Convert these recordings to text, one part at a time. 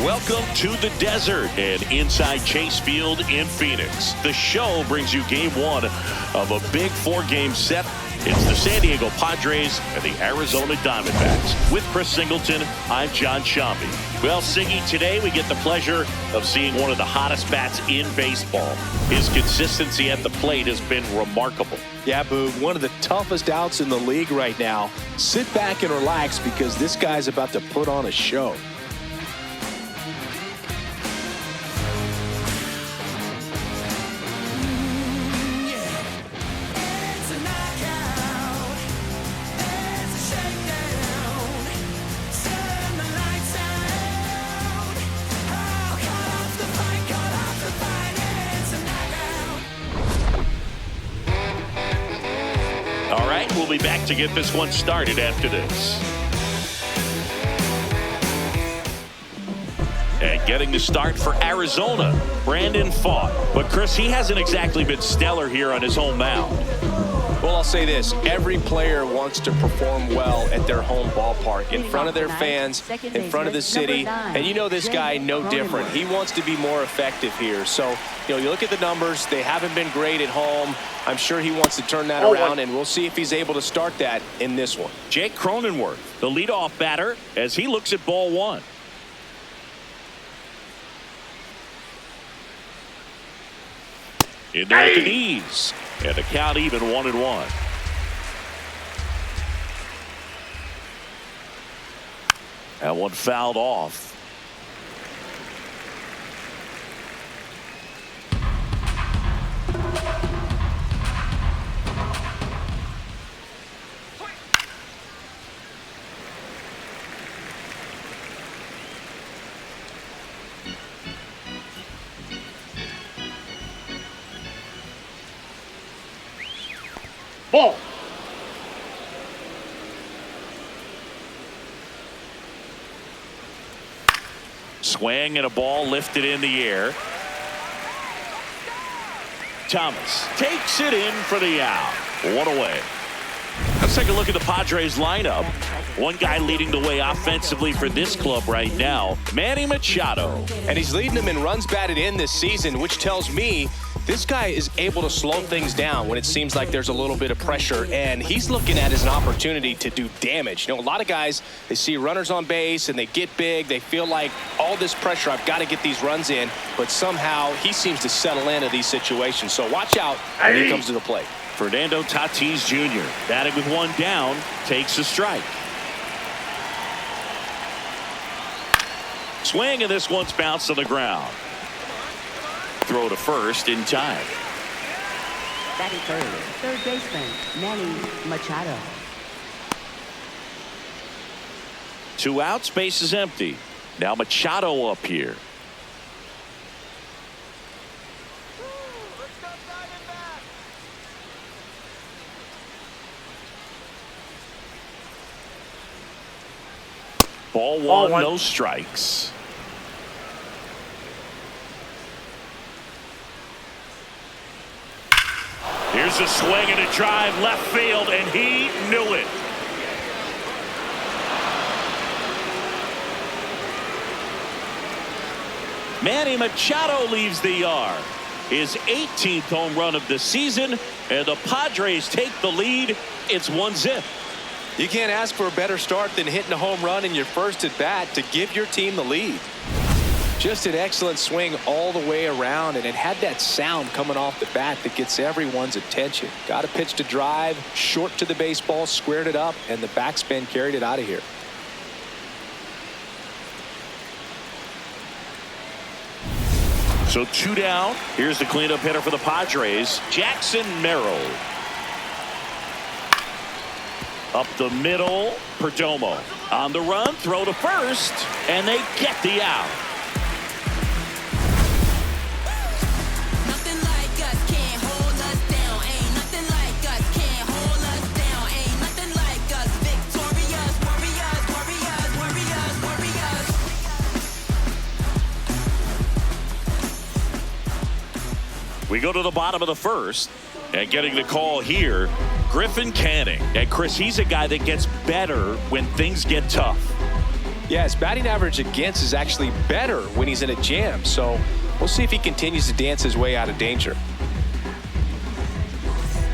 Welcome to the desert and inside Chase Field in Phoenix. The show brings you game one of a big four-game set. It's the San Diego Padres and the Arizona Diamondbacks. With Chris Singleton, I'm John Shambi. Well, Siggy, today we get the pleasure of seeing one of the hottest bats in baseball. His consistency at the plate has been remarkable. Yeah, Boog, one of the toughest outs in the league right now. Sit back and relax because this guy's about to put on a show. We'll be back to get this one started after this. And getting the start for Arizona, Brandon Pfaadt. But Chris, he hasn't exactly been stellar here on his home mound. Well, I'll say this. Every player wants to perform well at their home ballpark, in front of their fans, in front of the city. And you know this guy no different. He wants to be more effective here. So, you look at the numbers. They haven't been great at home. I'm sure he wants to turn that around, and we'll see if he's able to start that in this one. Jake Cronenworth, the leadoff batter, as he looks at ball one. In there with the knees. And the count even 1-1. That one fouled off. Ball. Swing and a ball lifted in the air. Thomas takes it in for the out. One away. Let's take a look at the Padres lineup. One guy leading the way offensively for this club right now, Manny Machado. And he's leading them in runs batted in this season, which tells me this guy is able to slow things down when it seems like there's a little bit of pressure, and he's looking at it as an opportunity to do damage. A lot of guys, they see runners on base and they get big. They feel like all this pressure, I've got to get these runs in, but somehow he seems to settle into these situations. So watch out when he comes to the plate. Fernando Tatis Jr. batting with one down, takes a strike. Swing, and this one's bounced on the ground. Throw to first in time. Batting third baseman, Manny Machado. 2 outs, base is empty. Now Machado up here. Ball one, no strikes. Here's a swing and a drive left field, and he knew it. Manny Machado leaves the yard. His 18th home run of the season, and the Padres take the lead. It's 1-0. You can't ask for a better start than hitting a home run in your first at bat to give your team the lead. Just an excellent swing all the way around, and it had that sound coming off the bat that gets everyone's attention. Got a pitch to drive, short to the baseball, squared it up, and the backspin carried it out of here. So 2 down. Here's the cleanup hitter for the Padres, Jackson Merrill. Up the middle, Perdomo. On the run, throw to first, and they get the out. We go to the bottom of the first, and getting the call here, Griffin Canning. And Chris, he's a guy that gets better when things get tough. Yeah, his batting average against is actually better when he's in a jam. So we'll see if he continues to dance his way out of danger.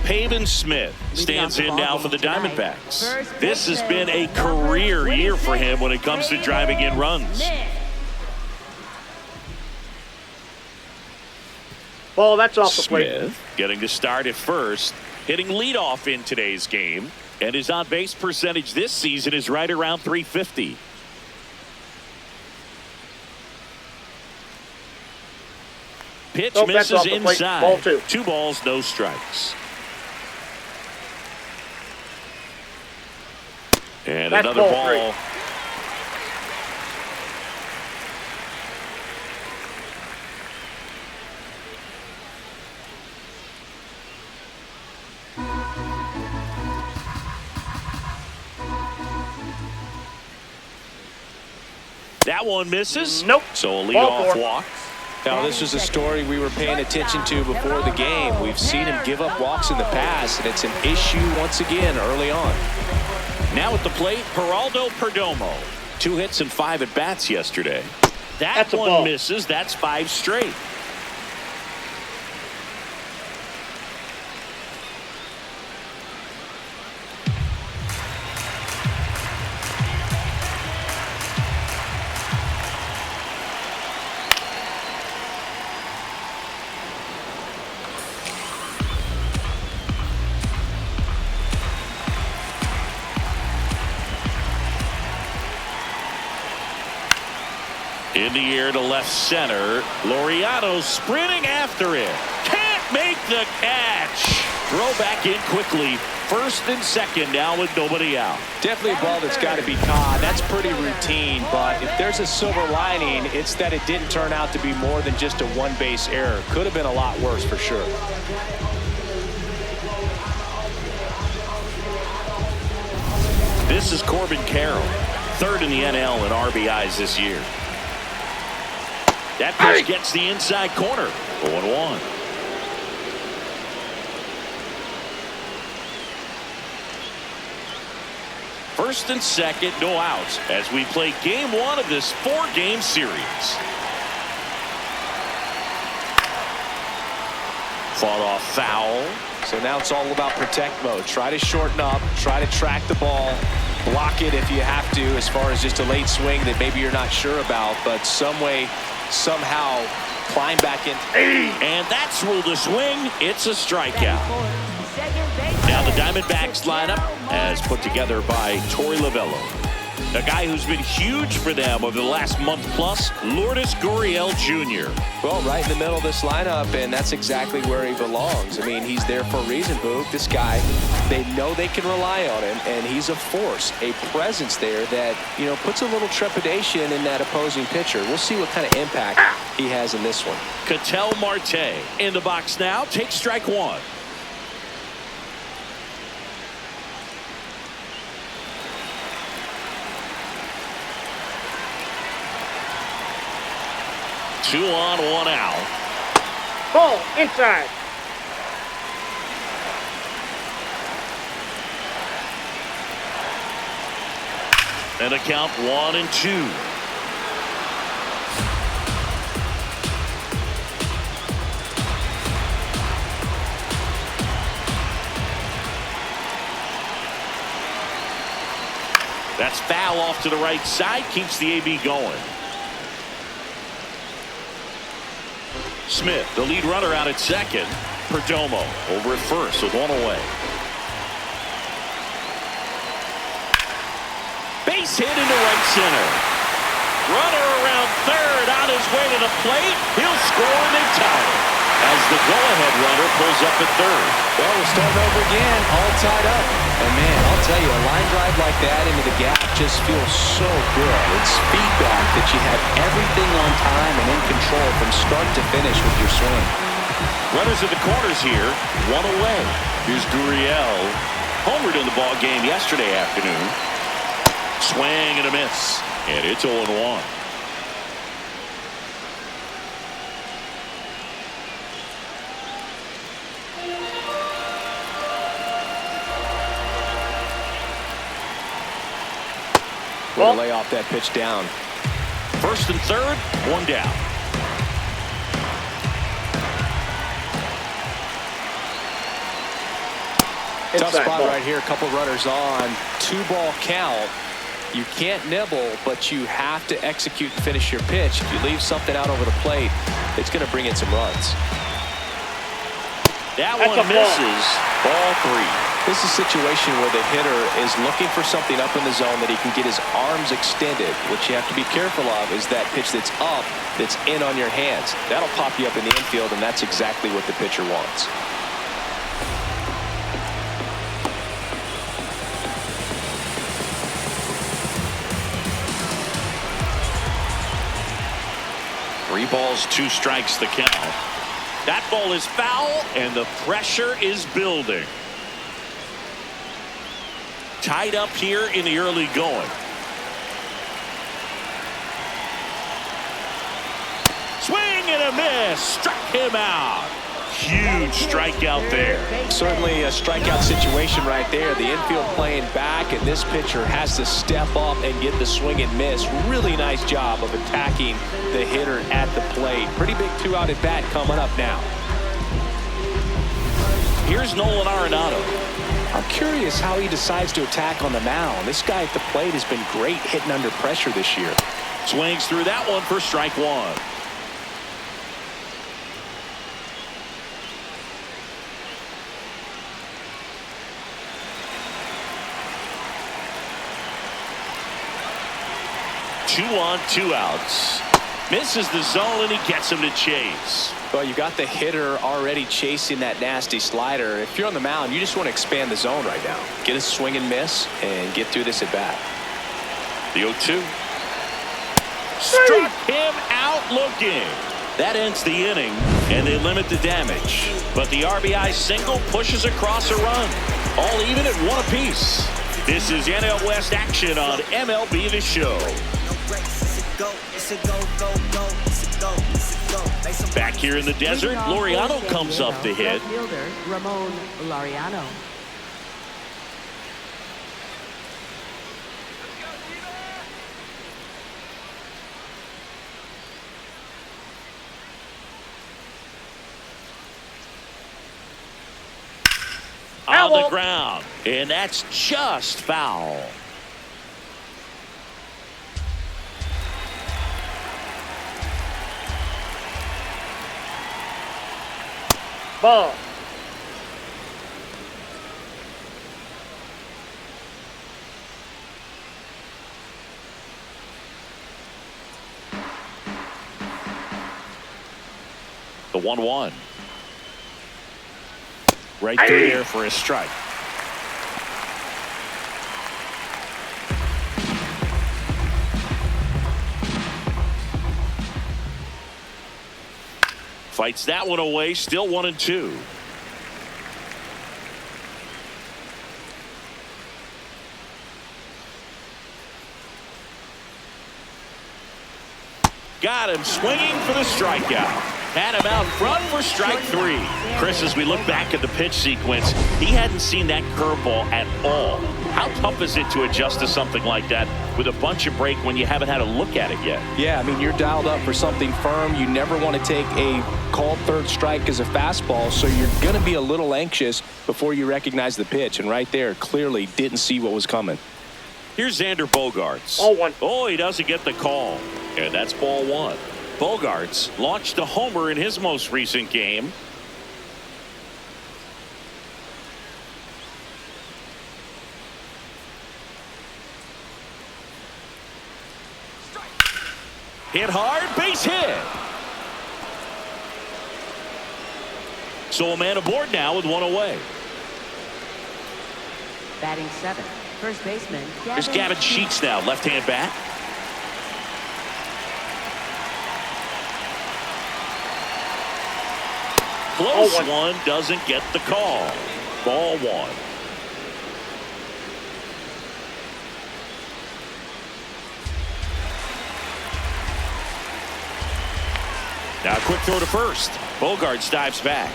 Pavin Smith stands in now for the Diamondbacks. This has been a career year for him when it comes to driving in runs. Ball, that's off the plate. Smith getting to start at first, hitting leadoff in today's game, and his on-base percentage this season is right around .350. Pitch misses inside. Ball 2. 2 balls, no strikes. And that's another ball. 3. That one misses. Nope. So a leadoff walk. Now, this was a story we were paying attention to before the game. We've seen him give up walks in the past, and it's an issue once again early on. Now at the plate, Geraldo Perdomo. 2 hits and 5 at-bats yesterday. That's one ball. Misses. That's 5 straight. In the air to left center. Laureano sprinting after it. Can't make the catch. Throw back in quickly. First and second now with nobody out. Definitely a ball that's got to be caught. That's pretty routine, but if there's a silver lining, it's that it didn't turn out to be more than just a one-base error. Could have been a lot worse for sure. This is Corbin Carroll, 3rd in the NL in RBIs this year. That pitch gets the inside corner. 0-1. First and second, no outs as we play game 1 of this 4-game series. Fought off foul. So now it's all about protect mode. Try to shorten up, try to track the ball, block it if you have to, as far as just a late swing that maybe you're not sure about, but some way, somehow climb back in. And that's ruled a swing. It's a strikeout. Now the Diamondbacks lineup as put together by Torey Lovullo. A guy who's been huge for them over the last month plus, Lourdes Gurriel Jr. Well, right in the middle of this lineup, and that's exactly where he belongs. I mean, he's there for a reason, Boog. This guy, they know they can rely on him, and he's a force, a presence there that, you know, puts a little trepidation in that opposing pitcher. We'll see what kind of impact he has in this one. Ketel Marte in the box now. Takes strike 1. Two on, 1 out. Ball inside. And a count 1-2. That's foul off to the right side. Keeps the AB going. Smith, the lead runner, out at second. Perdomo over at first with 1 away. Base hit into right center. Runner around third, on his way to the plate. He'll score and they tie it as the go-ahead runner pulls up at third. Well, we're starting over again, all tied up. And man, I'll tell you, a line drive like that into the gap just feels so good. It's feedback that you have everything on time and in control from start to finish with your swing. Runners at the corners here, 1 away. Here's Gurriel, homered in the ball game yesterday afternoon. Swing and a miss, and it's 0-1. Will lay off that pitch down. First and third, one down. Tough spot right here. A couple runners on. 2-ball count. You can't nibble, but you have to execute and finish your pitch. If you leave something out over the plate, it's going to bring in some runs. That one misses. Ball 3. This is a situation where the hitter is looking for something up in the zone that he can get his arms extended. What you have to be careful of is that pitch that's up, that's in on your hands. That'll pop you up in the infield, and that's exactly what the pitcher wants. Three balls, 2 strikes the count. That ball is foul, and the pressure is building. Tied up here in the early going. Swing and a miss. Struck him out. Huge strikeout there. Certainly a strikeout situation right there. The infield playing back, and this pitcher has to step up and get the swing and miss. Really nice job of attacking the hitter at the plate. Pretty big 2-out at bat coming up now. Here's Nolan Arenado. I'm curious how he decides to attack on the mound. This guy at the plate has been great hitting under pressure this year. Swings through that one for strike 1. Two on, 2 outs. Misses the zone, and he gets him to chase. Well, you got the hitter already chasing that nasty slider. If you're on the mound, you just want to expand the zone right now. Get a swing and miss and get through this at bat. The 0-2. Struck him out looking. That ends the inning, and they limit the damage. But the RBI single pushes across a run. All even at 1 apiece. This is NL West action on MLB The Show. Back here in the desert, Laureano comes up to hit. Ramon Laureano. On the ground, and that's just foul. Ball. The 1-1. Right through there for a strike. Fights that one away, still 1-2. Got him swinging for the strikeout. Had him out front for strike 3. Chris, as we look back at the pitch sequence, he hadn't seen that curveball at all. How tough is it to adjust to something like that with a bunch of break when you haven't had a look at it yet? Yeah, I mean, you're dialed up for something firm. You never want to take a called third strike as a fastball, so you're going to be a little anxious before you recognize the pitch. And right there, clearly didn't see what was coming. Here's Xander Bogaerts. Ball 1. Oh, he doesn't get the call. And that's ball 1. Bogaerts launched a homer in his most recent game. Hit hard, base hit. So a man aboard now with 1 away. Batting 7, first baseman. There's Gavin Sheets now, left-hand bat. Close one, doesn't get the call. Ball 1. Now a quick throw to first. Bogaerts dives back.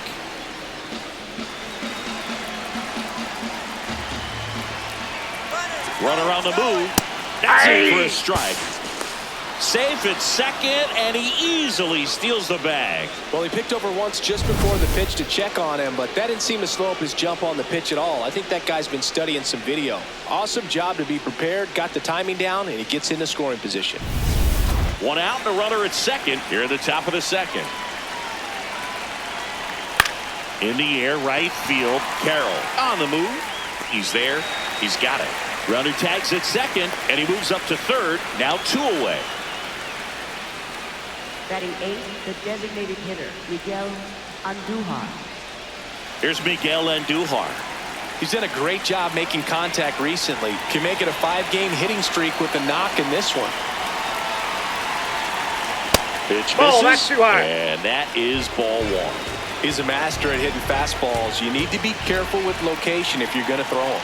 Runner on the move. That's it for a strike. Safe at second, and he easily steals the bag. Well, he picked over once just before the pitch to check on him, but that didn't seem to slow up his jump on the pitch at all. I think that guy's been studying some video. Awesome job to be prepared, got the timing down, and he gets into scoring position. One out and a runner at second here at the top of the second. In the air, right field. Carroll on the move. He's there. He's got it. Runner tags at second, and he moves up to third. Now 2 away. Batting 8, the designated hitter, Miguel Andujar. Here's Miguel Andujar. He's done a great job making contact recently. Can make it a 5-game hitting streak with a knock in this one. Pitch Ball, misses, that's too high. and that is ball 1. He's a master at hitting fastballs. You need to be careful with location if you're going to throw them.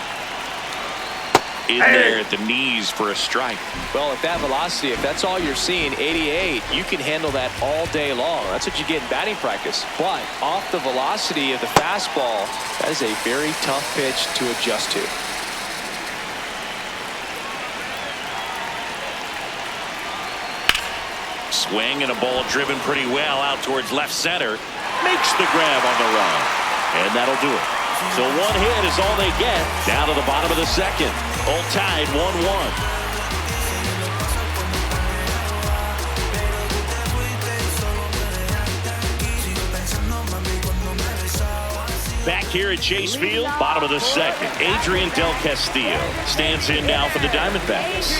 In there at the knees for a strike. Well, at that velocity, if that's all you're seeing, 88, you can handle that all day long. That's what you get in batting practice. But off the velocity of the fastball, that is a very tough pitch to adjust to. Swing and a ball driven pretty well out towards left center. Makes the grab on the run. And that'll do it. So 1 hit is all they get. Down to the bottom of the second. All tied 1-1. Back here at Chase Field, bottom of the second. Adrian Del Castillo stands in now for the Diamondbacks.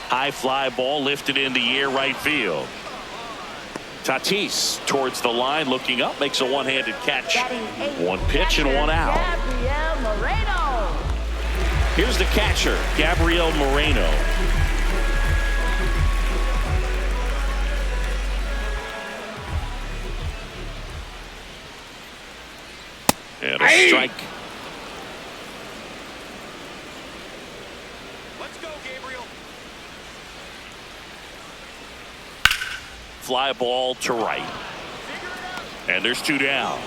High fly ball lifted in the air right field. Tatis towards the line, looking up, makes a one-handed catch. 1 pitch and 1 out. Here's the catcher, Gabriel Moreno. And a strike. Let's go, Gabriel. Fly ball to right. And there's 2 down.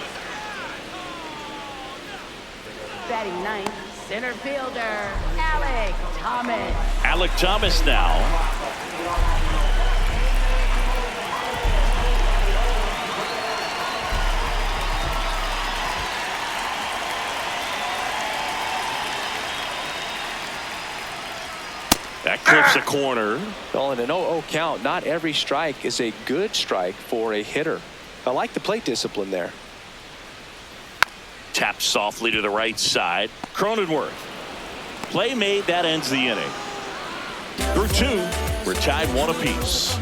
Batting 9th, center fielder, Alec Thomas. Alec Thomas now. That clips a corner. Well, in an 0-0 count, not every strike is a good strike for a hitter. I like the plate discipline there. Taps softly to the right side. Cronenworth. Play made, that ends the inning. Through 2, we're tied 1 apiece.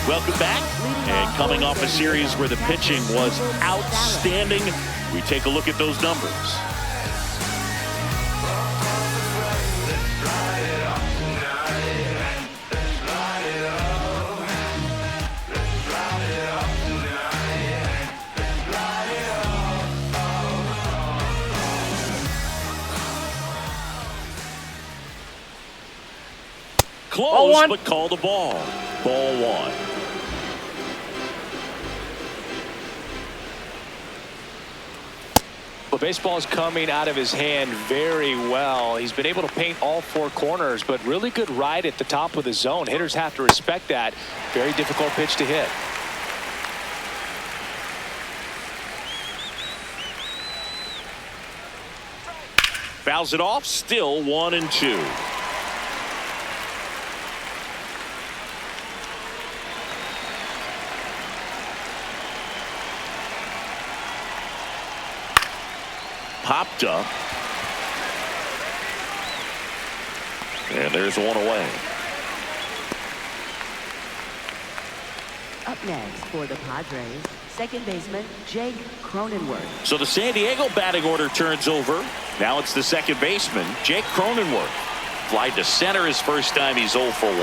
Welcome back, and coming off a series where the pitching was outstanding, we take a look at those numbers. Close, but call the ball. Ball 1. Well, baseball is coming out of his hand very well. He's been able to paint all 4 corners, but really good ride at the top of the zone. Hitters have to respect that. Very difficult pitch to hit. Fouls it off, still 1-2. Popped up. And there's 1 away. Up next for the Padres, second baseman Jake Cronenworth. So the San Diego batting order turns over. Now it's the second baseman, Jake Cronenworth. Fly to center his first time. He's 0 for 1.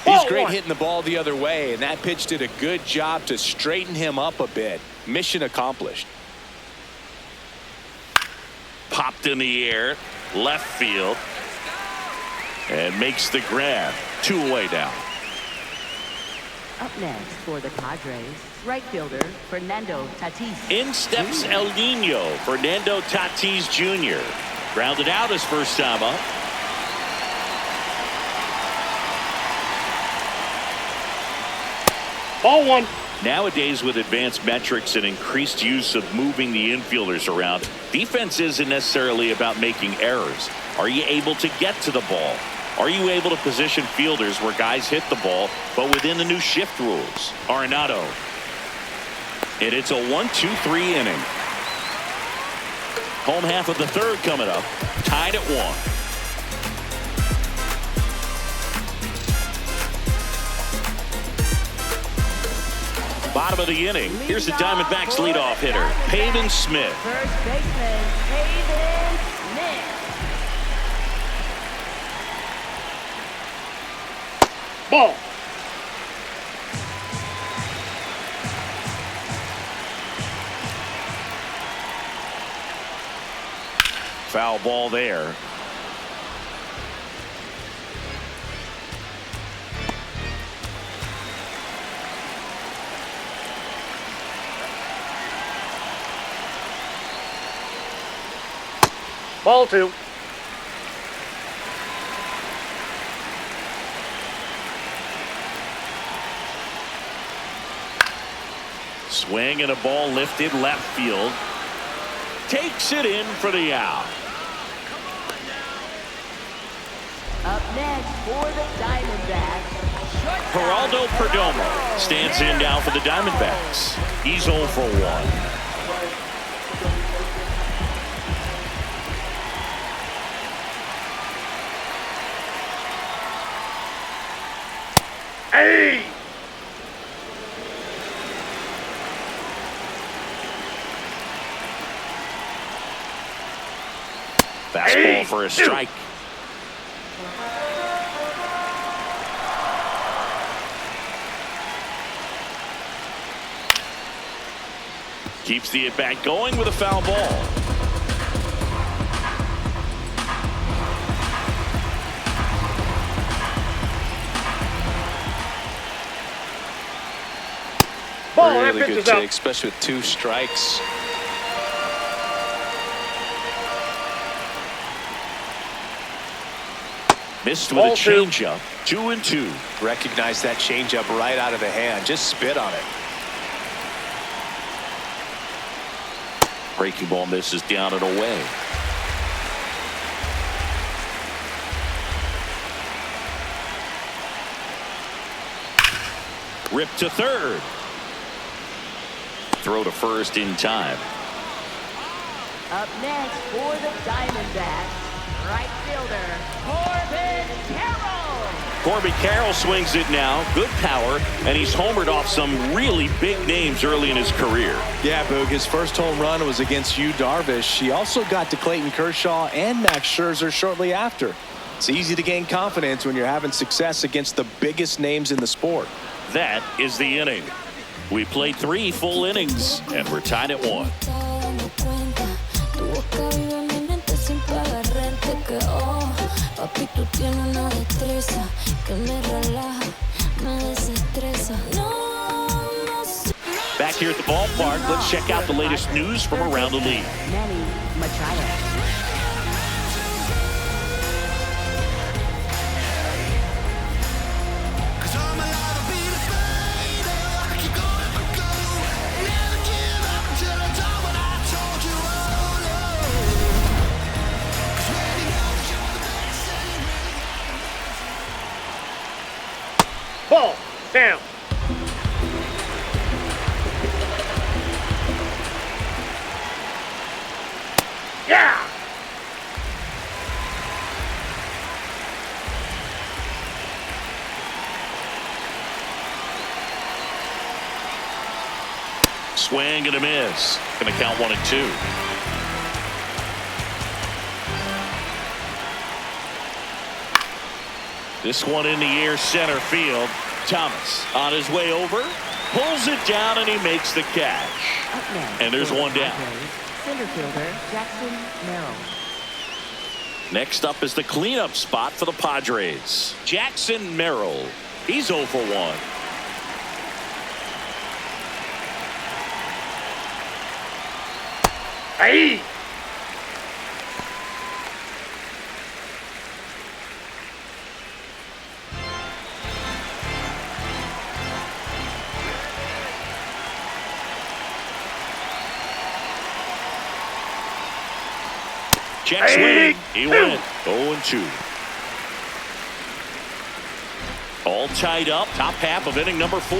He's great one. hitting the ball the other way, and that pitch did a good job to straighten him up a bit. Mission accomplished. Popped in the air, left field, and makes the grab. 2 away now. Up next for the Padres, right fielder Fernando Tatis. In steps El Nino, Fernando Tatis Jr. Grounded out his first time up. Ball 1. Nowadays, with advanced metrics and increased use of moving the infielders around, defense isn't necessarily about making errors. Are you able to get to the ball? Are you able to position fielders where guys hit the ball, but within the new shift rules? Arenado. And it's a 1-2-3 inning. Home half of the third coming up. Tied at 1. Bottom of the inning. Here's the Diamondbacks leadoff hitter, Pavin Smith. First baseman, Pavin Smith. Ball. Foul ball there. Ball 2. Swing and a ball lifted left field. Takes it in for the out. Up next for the Diamondbacks, shortstop Geraldo Perdomo stands in now for the Diamondbacks. He's 0 for 1. Hey! Fastball for a strike. Keeps the at-bat going with a foul ball. Ball. That Really pitch good is out. take, especially with 2 strikes. Missed with Ball a 2. changeup. 2-2. Recognize that changeup right out of the hand. Just spit on it. Breaking ball misses down and away. Rip to third. Throw to first in time. Up next for the Diamondbacks, right fielder Corbin Carroll. Corbin Carroll swings it now. Good power, and he's homered off some really big names early in his career. Yeah, Boog, his first home run was against Yu Darvish. He also got to Clayton Kershaw and Max Scherzer shortly after. It's easy to gain confidence when you're having success against the biggest names in the sport. That is the inning. We played 3 full innings, and we're tied at 1. Back here at the ballpark, let's check out the latest news from around the league. Manny Machado. Ball. Down. Yeah! Swing and a miss. Going to count 1-2. This one in the air, center field. Thomas on his way over, pulls it down, and he makes the catch. Up next And there's for the one down. Padres, center fielder Jackson Merrill. Next up is the cleanup spot for the Padres. Jackson Merrill. He's 0 for 1. Hey! Check swing. He went 0-2. All tied up. Top half of inning number 4.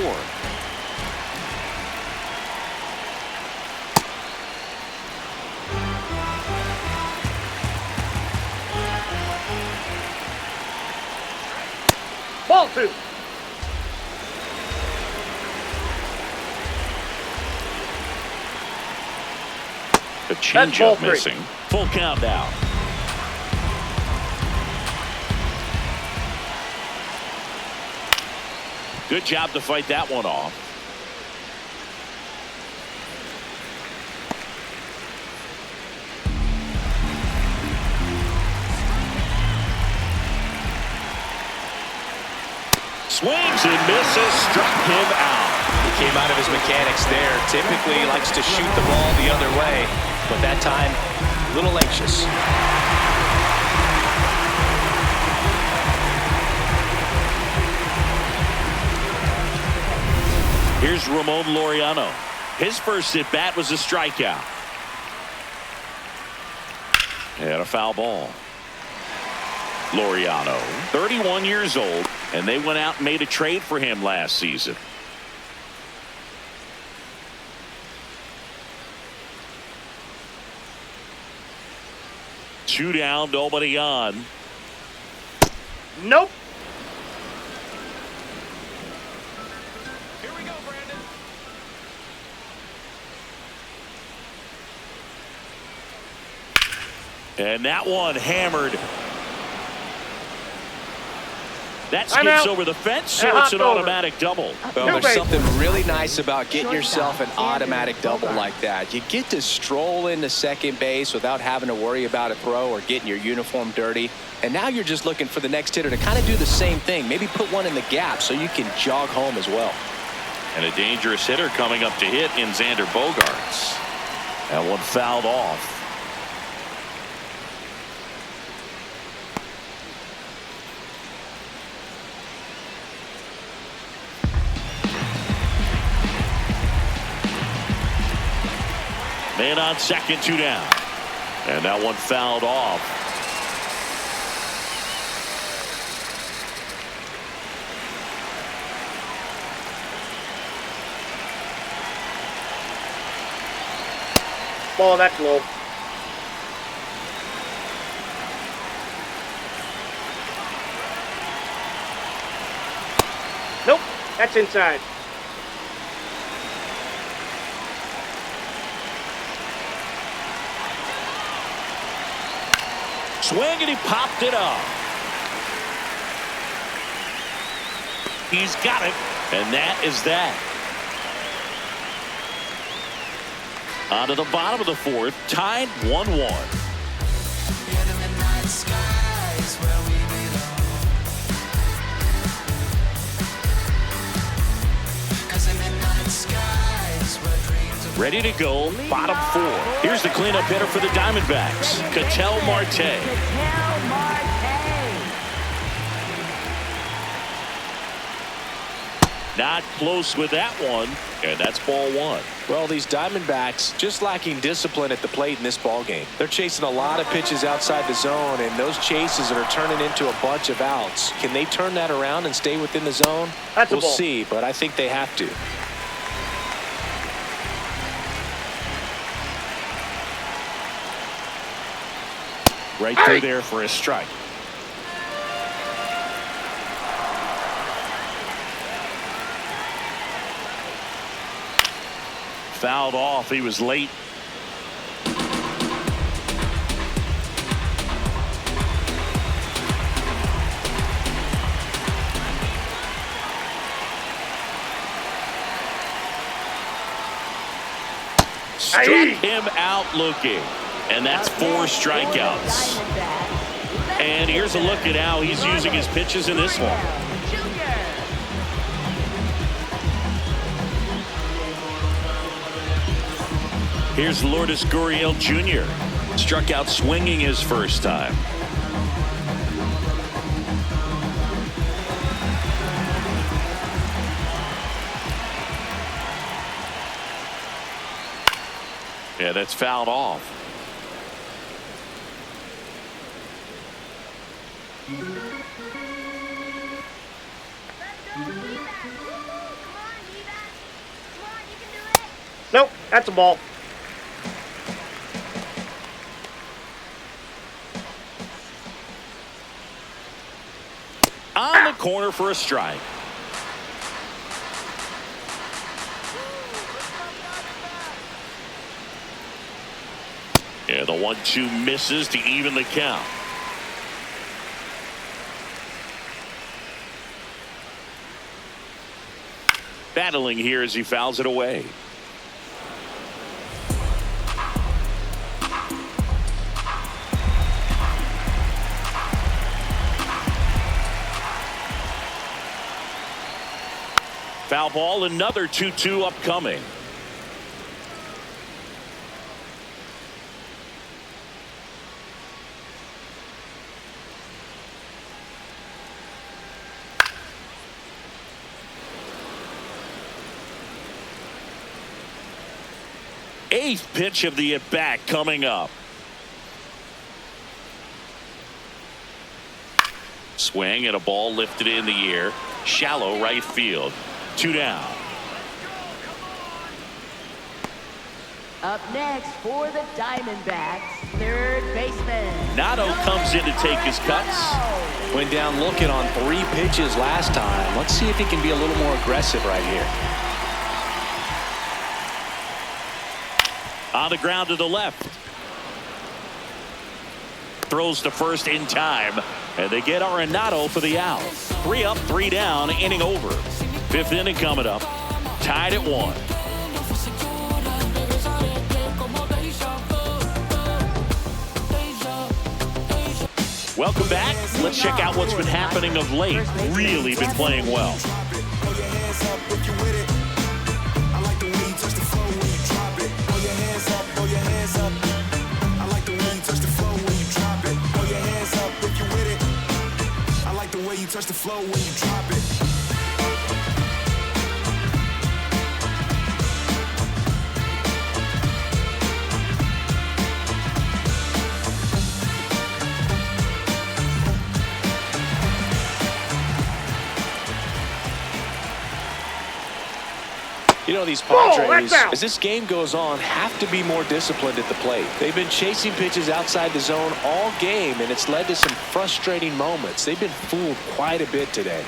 Ball 2. The ball changeup 3. missing. Full count now. Good job to fight that one off. Swings and misses, struck him out. He came out of his mechanics there. Typically he likes to shoot the ball the other way, but that time a little anxious. Here's Ramon Laureano. His first at bat was a strikeout. And a foul ball. Laureano, 31 years old, and they went out and made a trade for him last season. Two down, nobody on. Nope. Here we go, Brandon. And that one hammered. That I'm skips out. over the fence, so And it's an hopped over. automatic double. Well, New there's base. something really nice about getting yourself an Shortstop, automatic double Bogart. like that. You get to stroll into second base without having to worry about a throw or getting your uniform dirty. And now you're just looking for the next hitter to kind of do the same thing. Maybe put one in the gap so you can jog home as well. And a dangerous hitter coming up to hit in Xander Bogaerts. That one fouled off. Man on second, 2 down. And that one fouled off. Ball, that's low. Nope, that's inside. Swing, and he popped it up. He's got it, and that is that. On to the bottom of the 4th, tied 1-1. Ready to go, bottom 4. Here's the cleanup hitter for the Diamondbacks, Ketel Marte. Ketel Marte. Not close with that one, and that's ball 1. Well, these Diamondbacks just lacking discipline at the plate in this ball game. They're chasing a lot of pitches outside the zone, and those chases are turning into a bunch of outs. Can they turn that around and stay within the zone? That's a we'll ball. see, but I think they have to. Right through there for a strike. Fouled off. He was late. Struck him out looking. And that's 4 strikeouts. And here's a look at how he's using his pitches in this one. Here's Lourdes Gurriel Jr. Struck out swinging his first time. Yeah, that's fouled off. Nope, that's a ball. On the corner for a strike. Yeah, the 1-2 misses to even the count. Battling here as he fouls it away. Foul ball, another 2-2 upcoming. Eighth pitch of the at-bat coming up. Swing and a ball lifted in the air. Shallow right field. 2 down. Up next for the Diamondbacks, third baseman. Nato comes in to take his cuts. Went down looking on 3 pitches last time. Let's see if he can be a little more aggressive right here. On the ground to the left. Throws to first in time. And they get Arenado for the out. 3 up, 3 down, inning over. 5th inning coming up. Tied at 1. Welcome back. Let's check out what's been happening of late. Really been playing well. Touch the flow when you drop it. You know, these Padres, as this game goes on, have to be more disciplined at the plate. They've been chasing pitches outside the zone all game, and it's led to some frustrating moments. They've been fooled quite a bit today.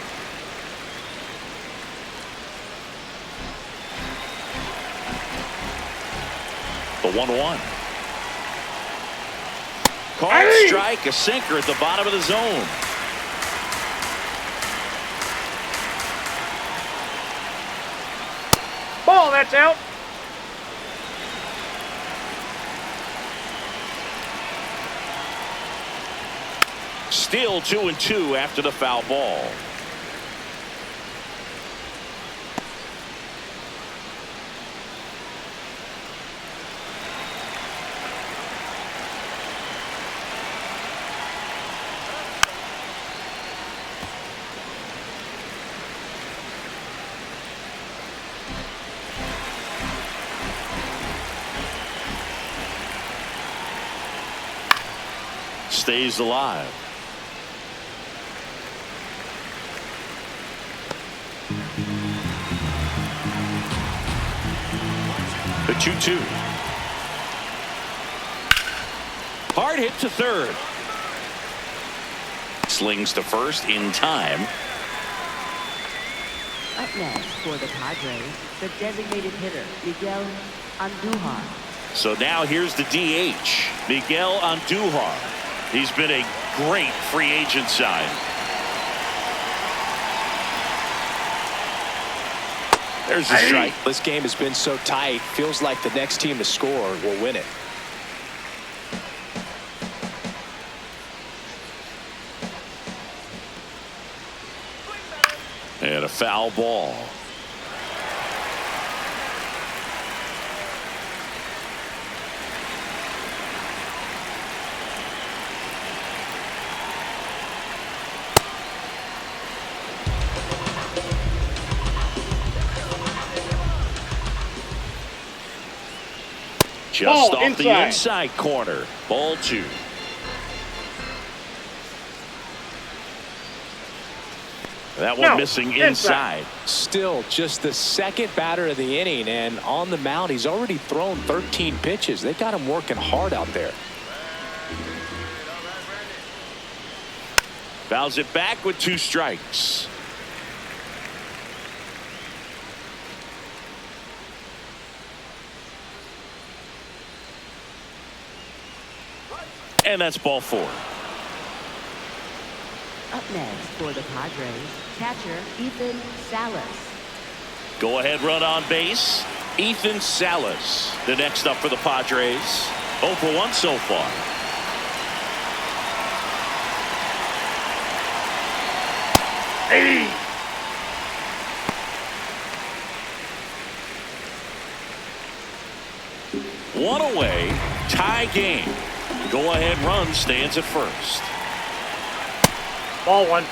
The 1-1. Called strike, a sinker at the bottom of the zone. Ball, that's out. Still 2-2 after the foul ball. Stays alive. The 2-2. Hard hit to third. Slings to first in time. Up next for the Padres, the designated hitter, Miguel Andujar. So now here's the DH, Miguel Andujar. He's been a great free agent sign. There's the strike. This game has been so tight. Feels like the next team to score will win it. And a foul ball. Just Ball off the inside. inside corner. Ball 2. That one missing inside. Still just the second batter of the inning, and on the mound he's already thrown 13 pitches. They got him working hard out there. Fouls it back with 2 strikes. And that's ball 4. Up next for the Padres, catcher Ethan Salas. Go ahead run on base. Ethan Salas, the next up for the Padres. 0 for 1 so far. Hey. One away, tie game. Go ahead run stands at first. Ball 1.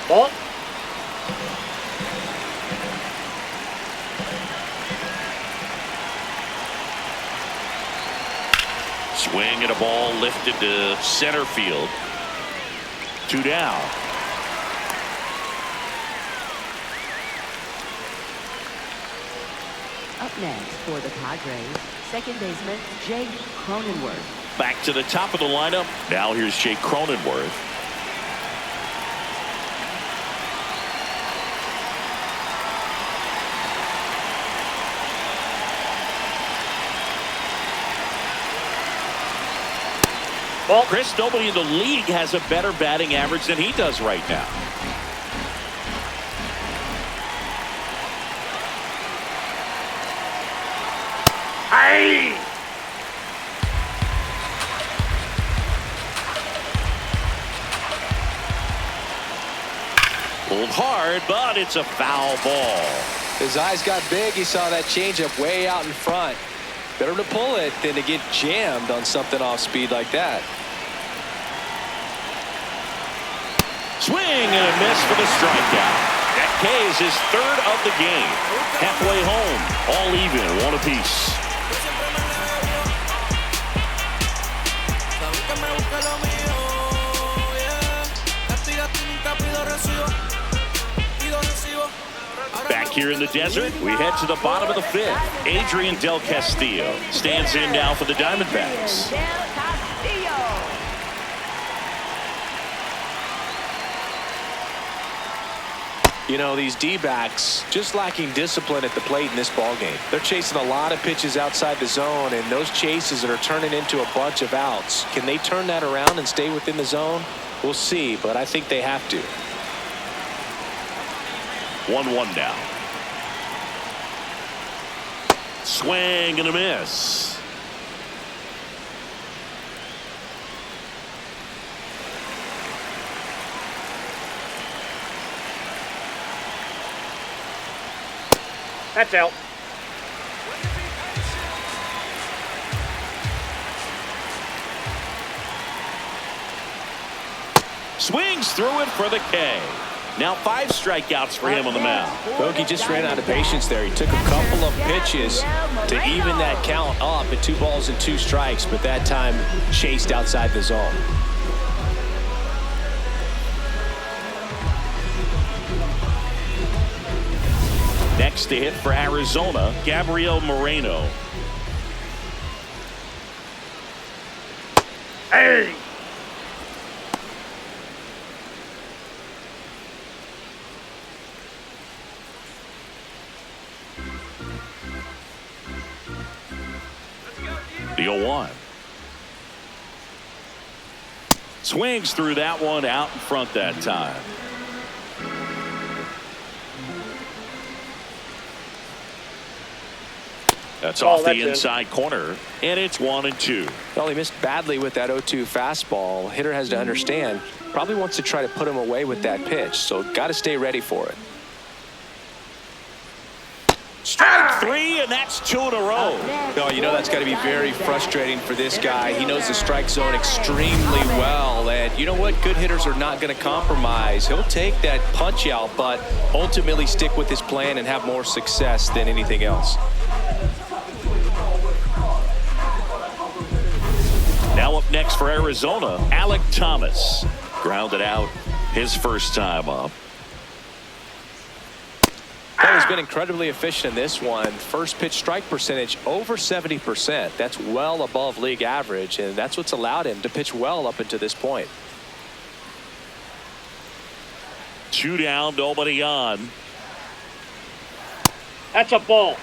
Ball. Swing and a ball lifted to center field. 2 down. Up next for the Padres, second baseman Jake Cronenworth. Back to the top of the lineup. Now here's Jake Cronenworth. Ball. Chris, nobody in the league has a better batting average than he does right now. Hey. Pulled hard, but it's a foul ball. His eyes got big. He saw that changeup way out in front. Better to pull it than to get jammed on something off speed like that. Swing and a miss for the strikeout. That K is his 3rd of the game. Halfway home, all even, 1 apiece. Back here in the desert, we head to the bottom of the 5th. Adrian Del Castillo stands in now for the Diamondbacks. You know, these D-backs just lacking discipline at the plate in this ballgame. They're chasing a lot of pitches outside the zone, and those chases are turning into a bunch of outs. Can they turn that around and stay within the zone? We'll see, but I think they have to. 1-1 now. Swing and a miss. That's out. Swings through it for the K. Now 5 strikeouts for him on the mound. Bogey just ran out of patience there. He took a couple of pitches to even that count up at 2 balls and 2 strikes, but that time chased outside the zone. Next to hit for Arizona, Gabriel Moreno. Hey. The 0-1. Swings through that one out in front that time. That's off the inside corner, and it's 1-2. Well, he missed badly with that 0-2 fastball. Hitter has to understand, probably wants to try to put him away with that pitch, so got to stay ready for it. Strike 3, and that's 2 in a row. Oh, you know that's got to be very frustrating for this guy. He knows the strike zone extremely well, and you know what? Good hitters are not going to compromise. He'll take that punch out, but ultimately stick with his plan and have more success than anything else. Now up next for Arizona, Alek Thomas. Grounded out his first time up. Well, he's been incredibly efficient in this one. First pitch strike percentage over 70%. That's well above league average, and that's what's allowed him to pitch well up until this point. 2 down, nobody on. That's a ball.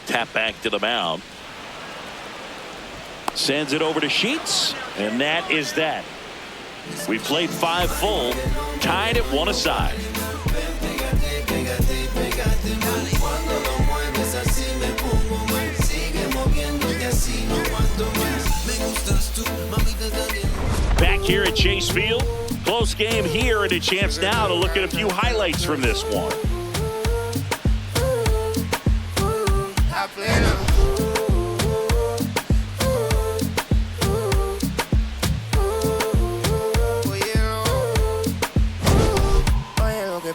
Tap back to the mound. Sends it over to Sheets, and that is that. We played 5 full, tied at 1 aside. Back here at Chase Field, close game here, and a chance now to look at a few highlights from this one.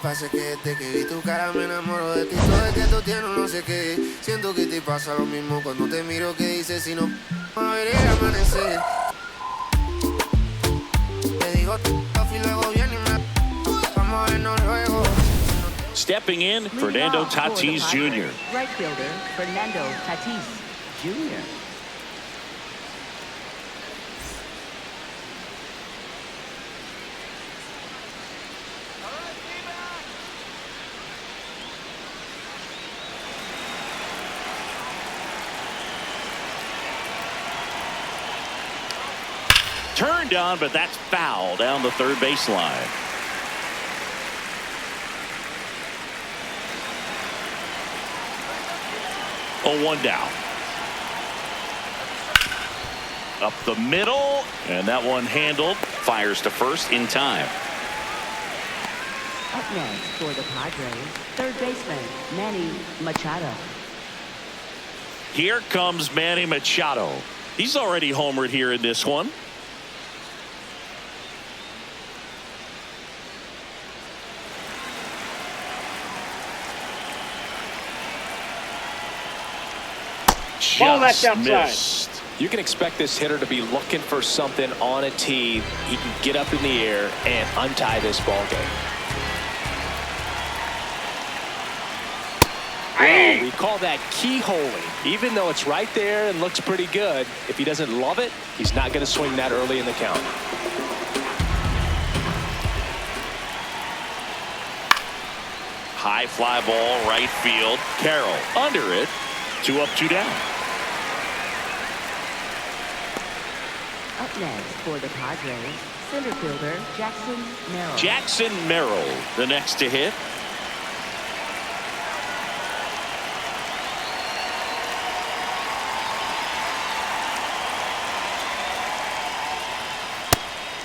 Pasa que desde que vi tu cara me enamoro de ti. Todo es que tú tienes no sé qué. Siento que te pasa lo mismo cuando te miro que dices si no a ver el amanecer. Te digo y luego viene y me vamos a vernos luego. Stepping in, Fernando Tatis Jr. Right fielder, Fernando Tatis Jr. Turned on, but that's foul down the third baseline. Oh, 1 down. Up the middle, and that one handled. Fires to first in time. Up next for the Padres, third baseman Manny Machado. Here comes Manny Machado. He's already homered here in this one. Ball that's outside. Missed. You can expect this hitter to be looking for something on a tee. He can get up in the air and untie this ball game. Well, we call that keyholing. Even though it's right there and looks pretty good, if he doesn't love it, he's not going to swing that early in the count. High fly ball, right field. Carroll under it. 2 up, 2 down. Up next for the Padres, center fielder Jackson Merrill. Jackson Merrill, the next to hit.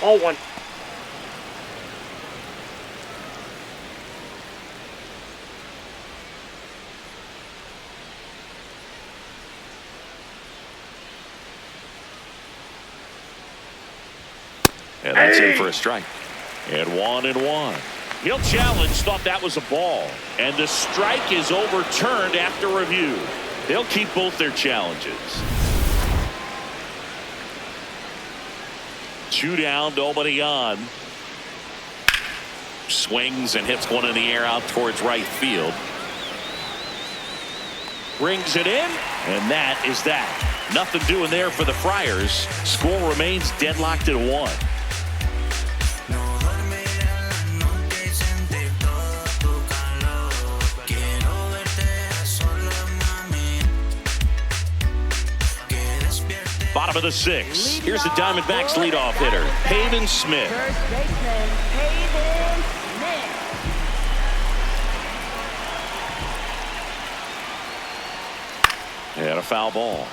Oh, 1. And that's in for a strike. And 1-1. He'll challenge, thought that was a ball. And the strike is overturned after review. They'll keep both their challenges. 2 down, nobody on. Swings and hits one in the air out towards right field. Brings it in, and that is that. Nothing doing there for the Friars. Score remains deadlocked at 1. bottom of the 6th. Here's the Diamondbacks leadoff hitter, Pavin Smith. First baseman, Pavin Smith. And a foul ball.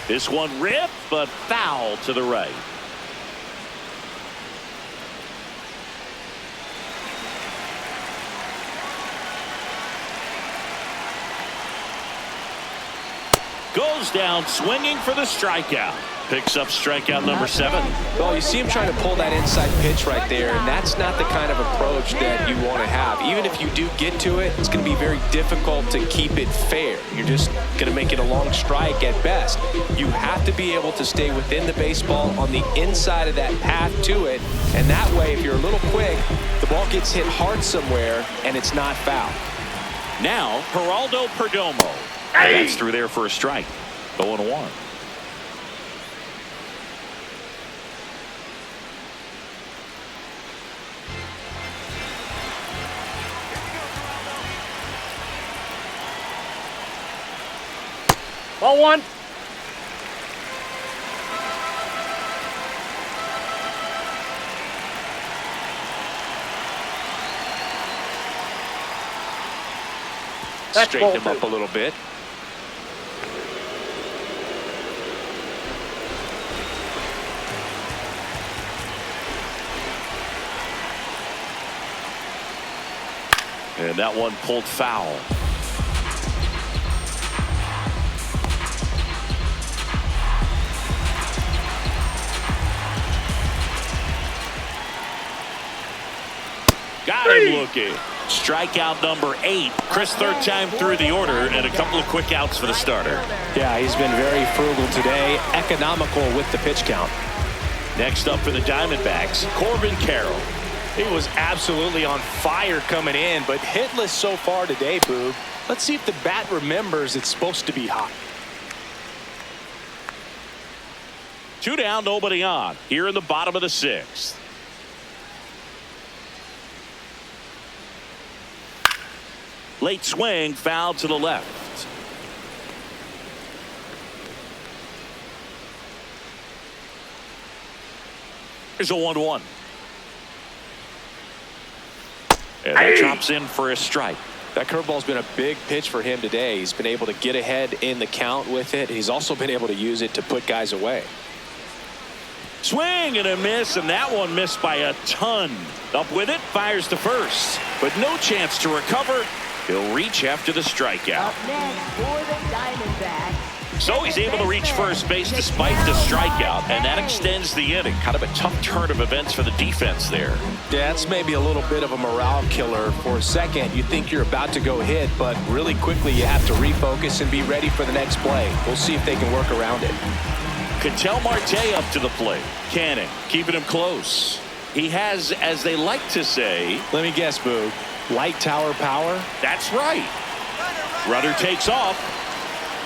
This one ripped, but foul to the right. Goes down swinging for the strikeout. Picks up strikeout number 7. Well, you see him trying to pull that inside pitch right there, and that's not the kind of approach that you want to have. Even if you do get to it, it's going to be very difficult to keep it fair. You're just going to make it a long strike at best. You have to be able to stay within the baseball on the inside of that path to it, and that way, if you're a little quick, the ball gets hit hard somewhere, and it's not foul. Now, Geraldo Perdomo. That's through there for a strike. 0-1. Ball 1. Straighten him up a little bit. And that one pulled foul. Got him looking. Strikeout number 8. Chris, third time through the order, and a couple of quick outs for the starter. Yeah, he's been very frugal today, economical with the pitch count. Next up for the Diamondbacks, Corbin Carroll. He was absolutely on fire coming in, but hitless so far today, Boog. Let's see if the bat remembers it's supposed to be hot. 2 down, nobody on. Here in the bottom of the 6th. Late swing, foul to the left. Here's a 1-1. And that drops in for a strike. That curveball's been a big pitch for him today. He's been able to get ahead in the count with it. He's also been able to use it to put guys away. Swing and a miss, and that one missed by a ton. Up with it, fires to first, but no chance to recover. He'll reach after the strikeout. Up next for the Diamondbacks. So he's able to reach first base despite the strikeout, and that extends the inning. Kind of a tough turn of events for the defense there. Yeah, that's maybe a little bit of a morale killer. For a second, you think you're about to go hit, but really quickly you have to refocus and be ready for the next play. We'll see if they can work around it. Ketel Marte up to the plate. Canning keeping him close. He has, as they like to say, let me guess, Boog, light tower power? That's right. Runner takes off.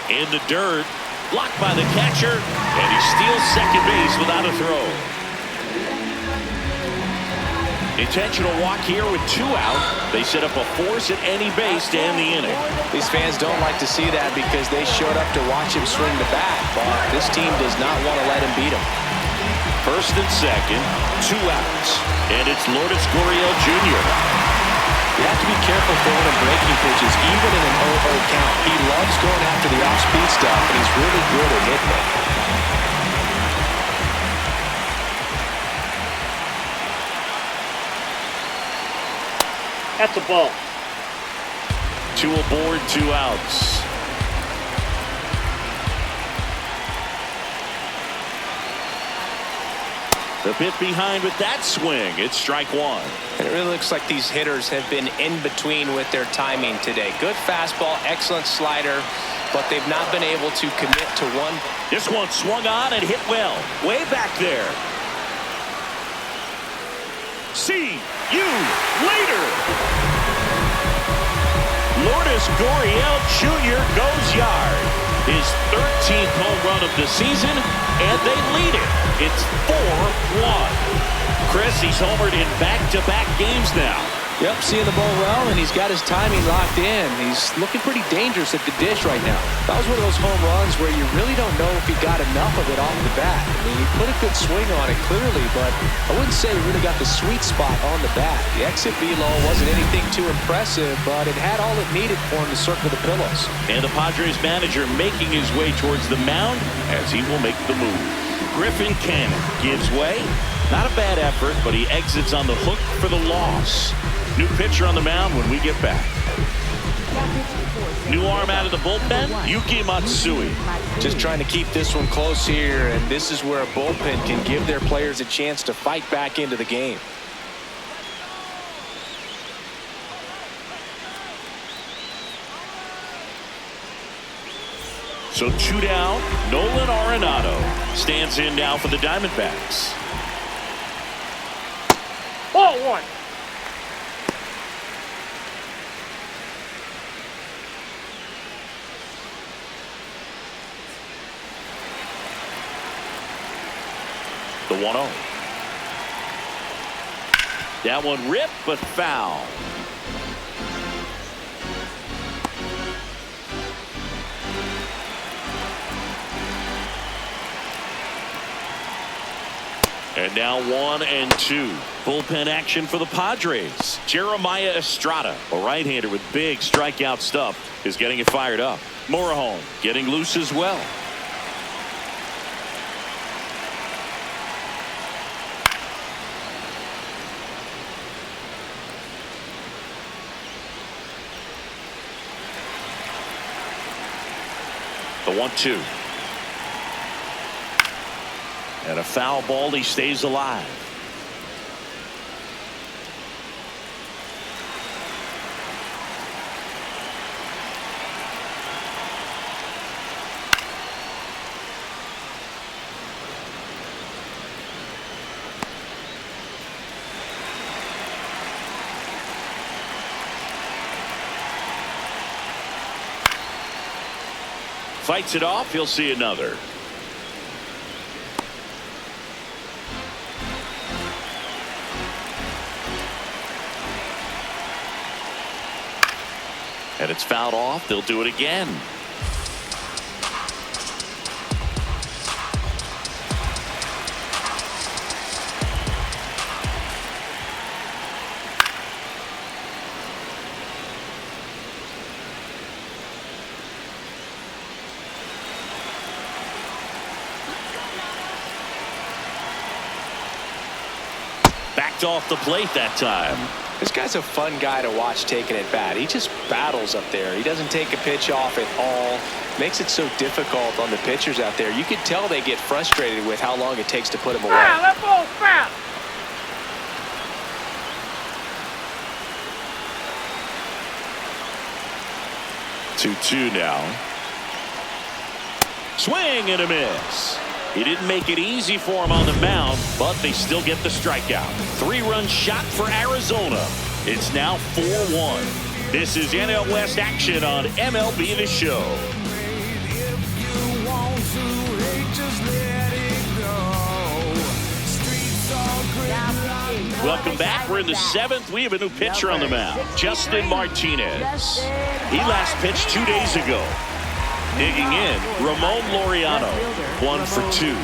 In the dirt, blocked by the catcher, and he steals second base without a throw. Intentional walk here with 2 out. They set up a force at any base to end the inning. These fans don't like to see that because they showed up to watch him swing the bat, but this team does not want to let him beat him. First and second, 2 outs, and it's Lourdes Gurriel Jr. You have to be careful throwing him breaking pitches, even in an 0-0 count. He loves going after the off-speed stuff, and he's really good at hitting it. That's a ball. 2 aboard, 2 outs. The bit behind with that swing. It's strike 1. And it really looks like these hitters have been in between with their timing today. Good fastball, excellent slider, but they've not been able to commit to one. This one swung on and hit well. Way back there. See you later. Lourdes Gurriel Jr. goes yard. his 13th home run of the season, and they lead it. It's 4-1. Chris, he's homered in back-to-back games now. Yep, seeing the ball well, and he's got his timing locked in. He's looking pretty dangerous at the dish right now. That was one of those home runs where you really don't know if he got enough of it off the bat. I mean, he put a good swing on it clearly, but I wouldn't say he really got the sweet spot on the bat. The exit velo wasn't anything too impressive, but it had all it needed for him to circle the pillows. And the Padres manager making his way towards the mound as he will make the move. Griffin Cannon gives way. Not a bad effort, but he exits on the hook for the loss. New pitcher on the mound when we get back. New arm out of the bullpen, Yuki Matsui. Just trying to keep this one close here, and this is where a bullpen can give their players a chance to fight back into the game. So 2 down, Nolan Arenado stands in now for the Diamondbacks. Ball one. The 1-0. That one ripped, but foul. And now 1-2. Bullpen action for the Padres. Jeremiah Estrada, a right-hander with big strikeout stuff, is getting it fired up. Morejon getting loose as well. The 1-2. And a foul ball. He stays alive. Fights it off. He'll see another. And it's fouled off. They'll do it again. Backed off the plate that time. This guy's a fun guy to watch taking at bat. He just battles up there. He doesn't take a pitch off at all. Makes it so difficult on the pitchers out there. You can tell they get frustrated with how long it takes to put him away. Foul, that ball's foul. Two now. Swing and a miss. He didn't make it easy for him on the mound, but they still get the strikeout. 3-run shot for Arizona. It's now 4-1. This is NL West action on MLB The Show. Welcome back. We're in the 7th. We have a new pitcher on the mound, Justin Martinez. He last pitched 2 days ago. Digging in, Ramon Laureano, 1 for 2.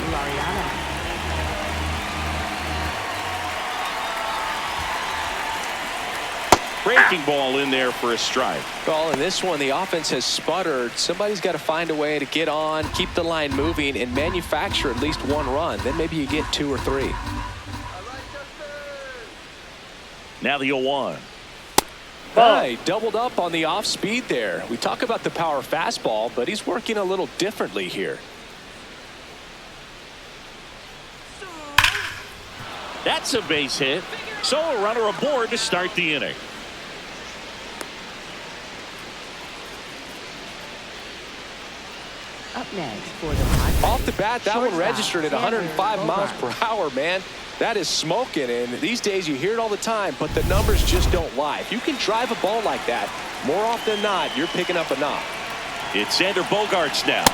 Breaking ball in there for a strike. Well, in this one, the offense has sputtered. Somebody's got to find a way to get on, keep the line moving, and manufacture at least 1 run. Then maybe you get 2 or 3. Now the 0-1. He doubled up on the off speed there. We talk about the power fastball, but he's working a little differently here. That's a base hit. So a runner aboard to start the inning. Up next for the Padres. Off the bat, that one registered at 105 miles per hour, man. That is smoking, and these days you hear it all the time, but the numbers just don't lie. If you can drive a ball like that, more often than not, you're picking up a knock. It's Xander Bogaerts now.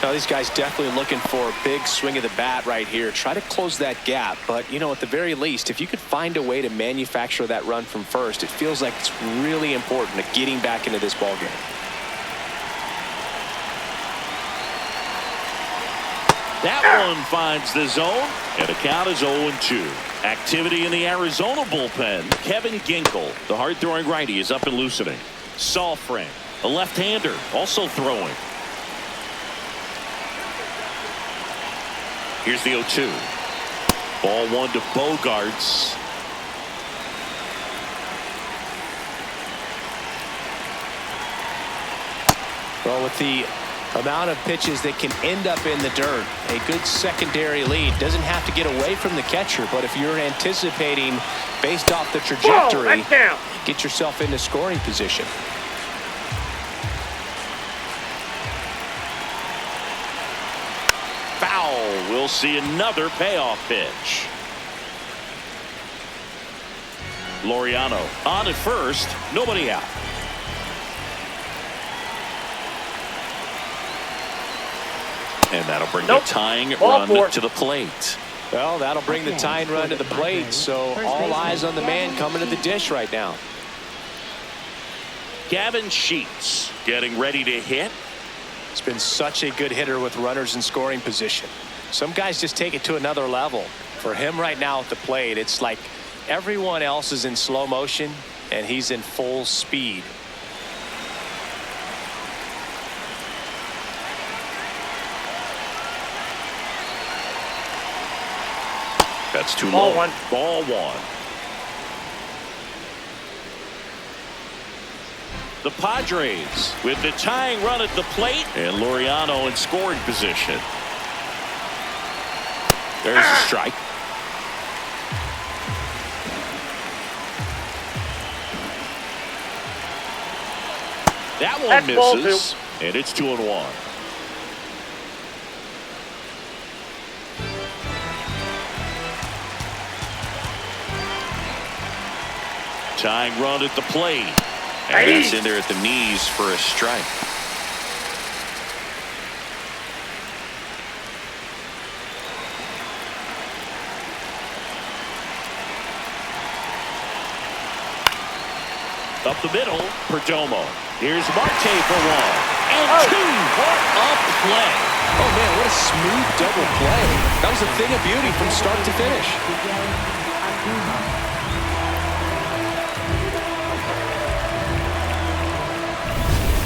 Now, these guys definitely looking for a big swing of the bat right here. Try to close that gap. But, you know, at the very least, if you could find a way to manufacture that run from first, it feels like it's really important to getting back into this ball game. That one finds the zone, and the count is 0-2. Activity in the Arizona bullpen. Kevin Ginkel, the hard-throwing righty, is up and loosening. Saalfrank, a left-hander, also throwing. Here's the 0-2. Ball one to Bogaerts. Well, with the amount of pitches that can end up in the dirt, a good secondary lead. Doesn't have to get away from the catcher, but if you're anticipating based off the trajectory, get yourself into scoring position. Foul. We'll see another payoff pitch. Laureano on at first, nobody out. And that'll bring the tying run to the plate. Well, that'll bring the tying run to the plate, so all eyes on the man coming to the dish right now. Gavin Sheets getting ready to hit. It's been such a good hitter with runners in scoring position. Some guys just take it to another level. For him right now at the plate, it's like everyone else is in slow motion and he's in full speed. That's too low. Ball one. The Padres with the tying run at the plate, and Laureano in scoring position. There's a strike. That one misses, and it's 2-1. Tying run at the plate. And that's in there at the knees for a strike. Up the middle, Perdomo. Here's Marte for one. And two. What a play. Oh, man, what a smooth double play. That was a thing of beauty from start to finish.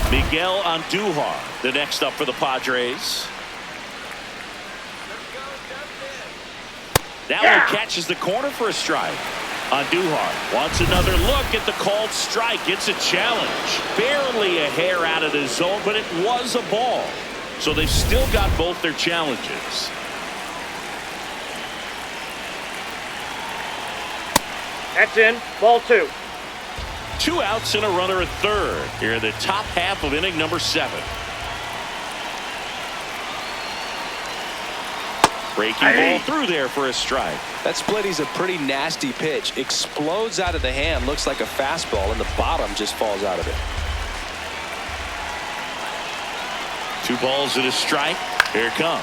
Miguel Andujar, the next up for the Padres. That one catches the corner for a strike. Andujar wants another look at the called strike. It's a challenge. Barely a hair out of the zone, but it was a ball. So they've still got both their challenges. That's in. Ball two. 2 outs and a runner at third here in the top half of inning number 7. Breaking ball through there for a strike. That splitty's a pretty nasty pitch. Explodes out of the hand. Looks like a fastball, and the bottom just falls out of it. 2 balls and a strike. Here it comes.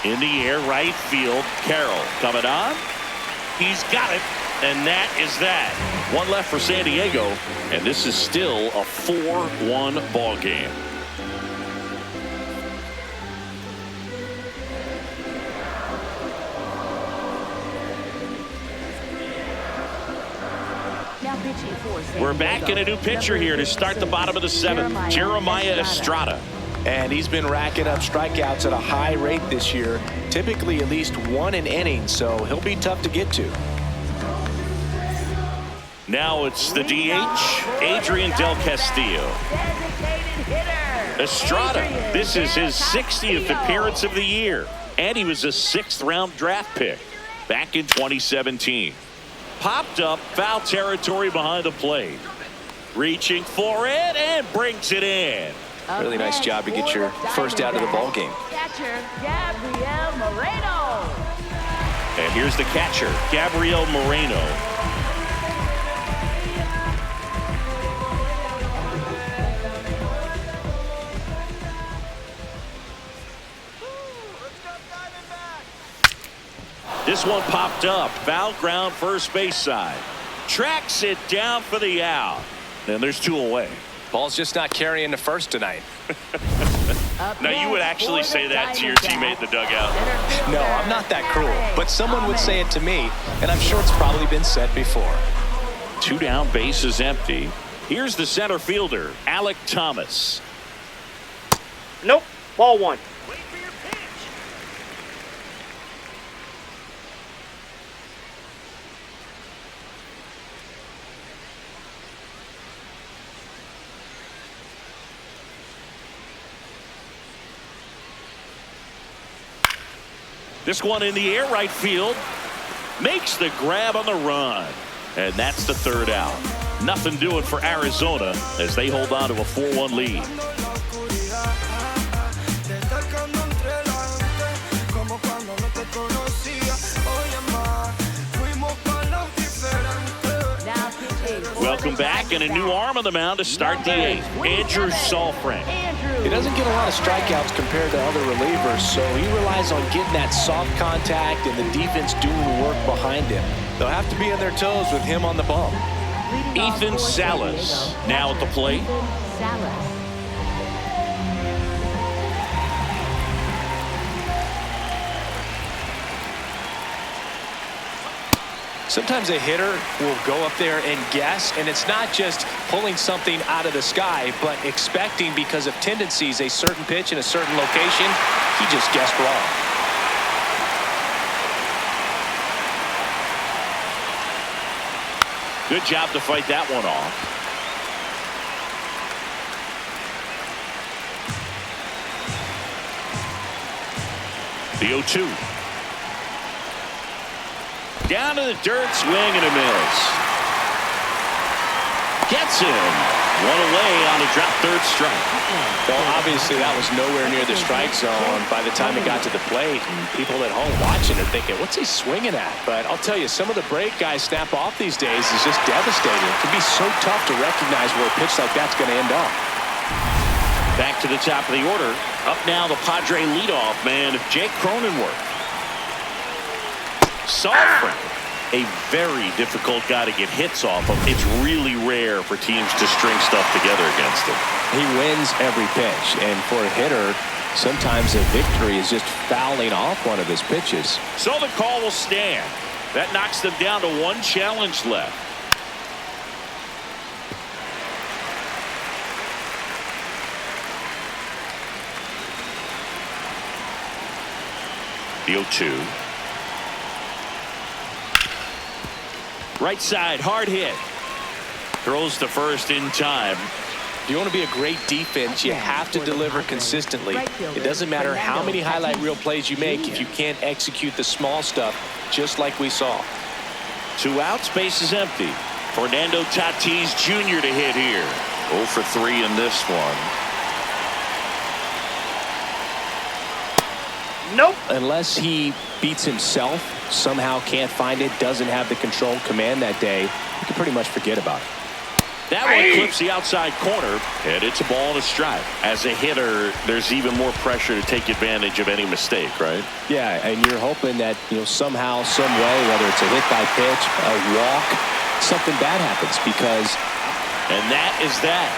In the air, right field. Carroll coming on. He's got it. And that is that. 1 left for San Diego, and this is still a 4-1 ball game. We're back in a new pitcher here to start the bottom of the 7th. Jeremiah Estrada. And he's been racking up strikeouts at a high rate this year. Typically at least 1 an inning, so he'll be tough to get to. Now it's the DH, Adrian Del Castillo. Estrada, this is his 60th appearance of the year, and he was a 6th-round draft pick back in 2017. Popped up, foul territory behind the plate. Reaching for it and brings it in. Really nice job to get your first out of the ball game. Catcher, Gabriel Moreno. And here's the catcher, Gabriel Moreno. This one popped up. Foul ground first base side. Tracks it down for the out. And there's 2 away. Ball's just not carrying the first tonight. Now, you would actually say that to your teammate in the dugout. No, I'm not that cruel. But someone would say it to me, and I'm sure it's probably been said before. 2 down, base is empty. Here's the center fielder, Alec Thomas. Nope. Ball 1. This one in the air right field. Makes the grab on the run. And that's the 3rd out. Nothing doing for Arizona as they hold on to a 4-1 lead. Welcome back, and a new arm on the mound to start the 8th. Andrew Saalfrank. He doesn't get a lot of strikeouts compared to other relievers, so he relies on getting that soft contact and the defense doing the work behind him. They'll have to be on their toes with him on the bump. Ethan Salas now at the plate. Sometimes a hitter will go up there and guess, and it's not just pulling something out of the sky, but expecting because of tendencies a certain pitch in a certain location. He just guessed wrong. Good job to fight that one off. The 0-2. Down to the dirt, swing and a miss. Gets him. 1 away on a drop 3rd strike. Well, obviously that was nowhere near the strike zone by the time it got to the plate. And people at home watching are thinking, what's he swinging at? But I'll tell you, some of the break guys snap off these days is just devastating. It can be so tough to recognize where a pitch like that's going to end up. Back to the top of the order. Up now the Padre leadoff man, Jake Cronenworth. Saalfrank, a very difficult guy to get hits off of. It's really rare for teams to string stuff together against him. He wins every pitch, and for a hitter, sometimes a victory is just fouling off one of his pitches. So the call will stand. That knocks them down to 1 challenge left. The 0-2. Right side, hard hit. Throws to first in time. If you want to be a great defense, you have to deliver consistently. It doesn't matter how many highlight reel plays you make if you can't execute the small stuff, just like we saw. 2 outs, base is empty. Fernando Tatis Jr. to hit here. 0 for 3 in this one. Nope. Unless he beats himself, somehow can't find it, doesn't have the control command that day, you can pretty much forget about it. That one clips the outside corner, and it's a ball and a strike. As a hitter, there's even more pressure to take advantage of any mistake, right? Yeah, and you're hoping that, somehow, some way, whether it's a hit by pitch, a walk, something bad happens because... And that is that.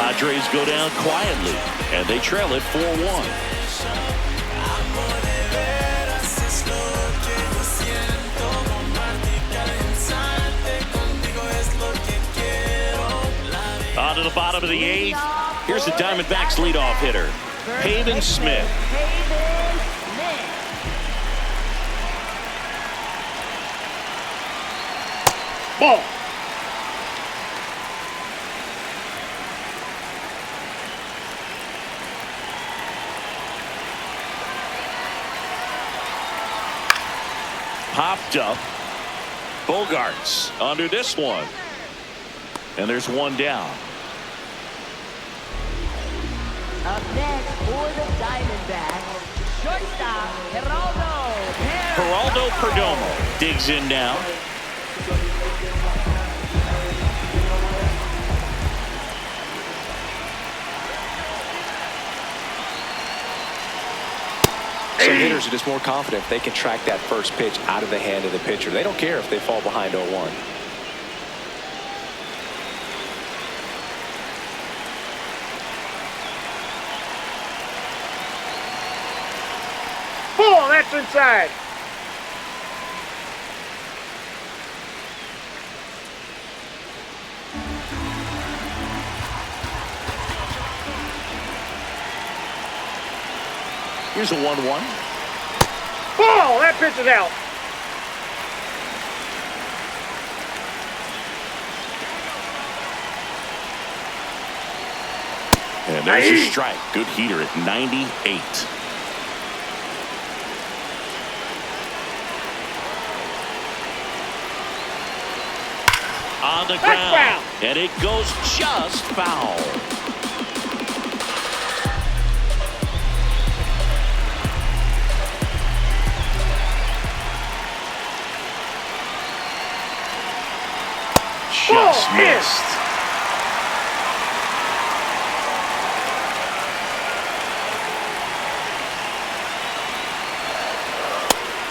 Padres go down quietly, and they trail it 4-1. On to the bottom of the 8th. Here's the Diamondbacks leadoff hitter, Pavin Smith. Ball. Popped up. Bogarts under this one. And there's 1 down. Up next for the Diamondbacks, shortstop Geraldo Perdomo digs in now. Some hitters are just more confident if they can track that first pitch out of the hand of the pitcher. They don't care if they fall behind 0-1. Ball, that's inside. Here's a 1-1. Ball, that pitch is out. And there's a strike. Good heater at 98. On the ground. And it goes just foul. Just missed.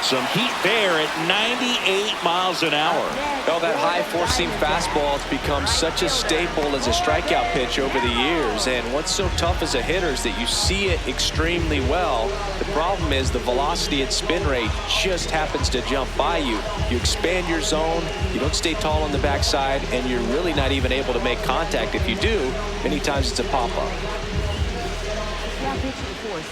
Some heat there at 98 miles an hour. Well, that high four-seam fastball has become such a staple as a strikeout pitch over the years. And what's so tough as a hitter is that you see it extremely well. The problem is the velocity and spin rate just happens to jump by you. You expand your zone, you don't stay tall on the backside, and you're really not even able to make contact. If you do, many times it's a pop-up.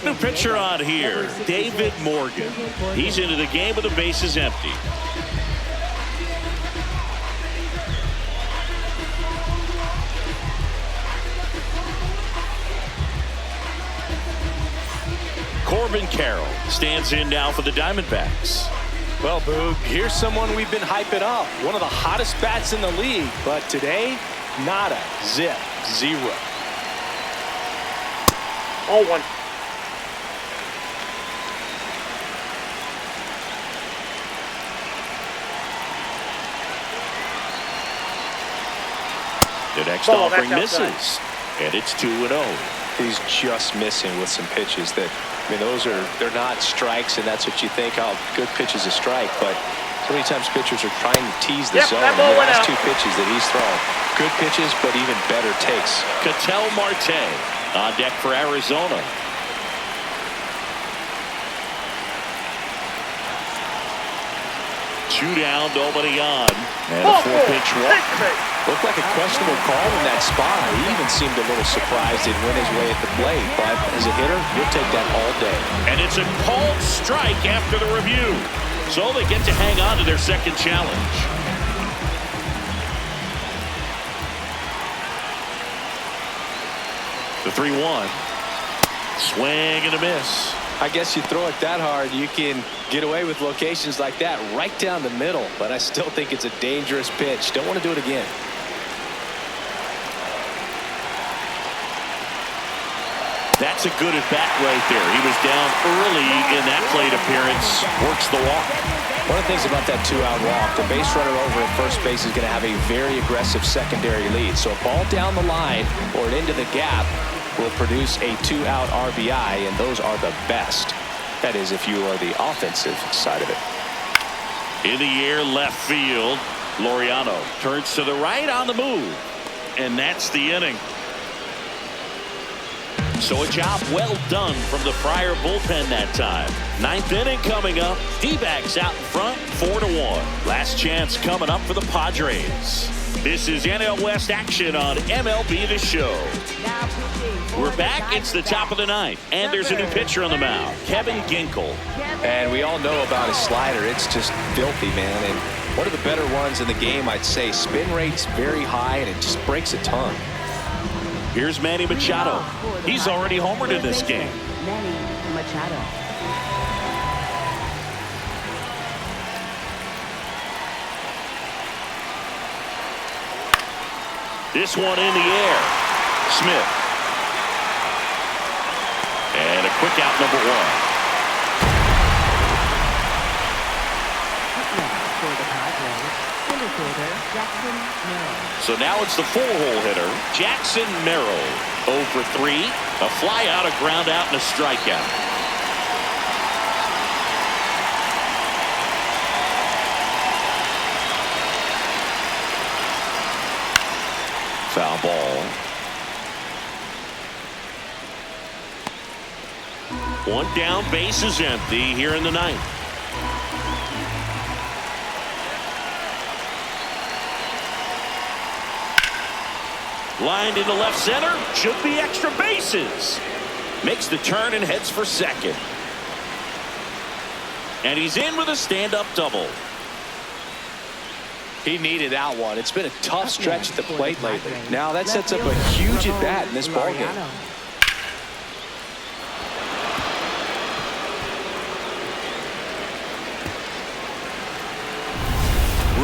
New pitcher on here, David Morgan. He's into the game with the bases empty. Corbin Carroll stands in now for the Diamondbacks. Well, Boog, here's someone we've been hyping up. One of the hottest bats in the league. But today, nada, zip, zero. 0-1. The next Ball, offering that's outside. misses. And it's 2-0. He's just missing with some pitches that, I mean, they're not strikes, and that's what you think, oh, good pitch is a strike. But so many times pitchers are trying to tease the zone. that The ball went last out. two pitches that he's thrown, good pitches, but even better takes. Ketel Marte on deck for Arizona. Two down, nobody on. And a 4-pitch walk. Looked like a questionable call in that spot. He even seemed a little surprised it went his way at the plate. But as a hitter, you'll take that all day. And it's a called strike after the review. So they get to hang on to their second challenge. The 3-1. Swing and a miss. I guess you throw it that hard, you can get away with locations like that right down the middle. But I still think it's a dangerous pitch. Don't want to do it again. That's a good at bat right there. He was down early in that plate appearance. Works the walk. One of the things about that two-out walk, the base runner over at first base is going to have a very aggressive secondary lead. So a ball down the line or into the gap will produce a two-out RBI, and those are the best. That is, if you are the offensive side of it. In the air, left field. Laureano turns to the right on the move. And that's the inning. So a job well done from the Friar bullpen that time. Ninth inning coming up. D-backs out in front, 4-1. Last chance coming up for the Padres. This is NL West action on MLB The Show. We're back. It's the top of the ninth. And there's a new pitcher on the mound, Kevin Ginkel. And we all know about his slider. It's just filthy, man. And one of the better ones in the game, I'd say. Spin rate's very high, and it just breaks a ton. Here's Manny Machado. He's already homered in this game. Manny Machado. This one in the air. Smith. And a quick out, number one. Up next for the Padres, center fielder Jackson Merrill. So now it's the four-hole hitter, Jackson Merrill. 0 for 3. A fly out, a ground out, and a strikeout. Foul ball. One down, base is empty here in the ninth. Lined into left center, should be extra bases. Makes the turn and heads for second. And he's in with a stand-up double. He needed that one. It's been a tough stretch at the plate lately. Now that sets up a huge at-bat in this ballgame.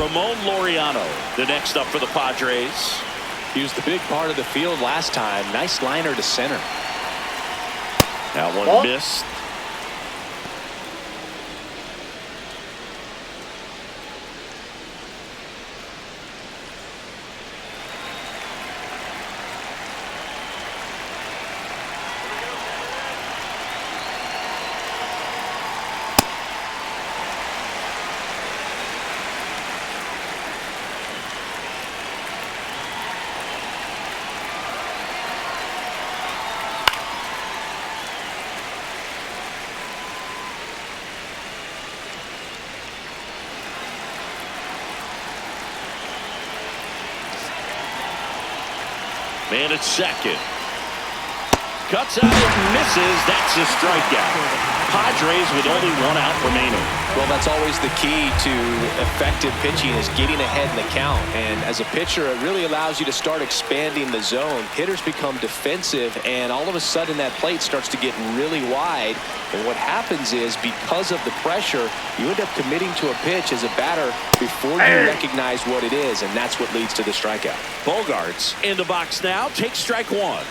Ramon Laureano, the next up for the Padres. He was the big part of the field last time. Nice liner to center. That one missed. Man at second. Cuts out and misses. That's a strikeout. Padres with only one out remaining. Well, that's always the key to effective pitching, is getting ahead in the count. And as a pitcher, it really allows you to start expanding the zone. Hitters become defensive, and all of a sudden that plate starts to get really wide. And what happens is, because of the pressure, you end up committing to a pitch as a batter before you recognize what it is, and that's what leads to the strikeout. Bogarts in the box now. Takes strike one.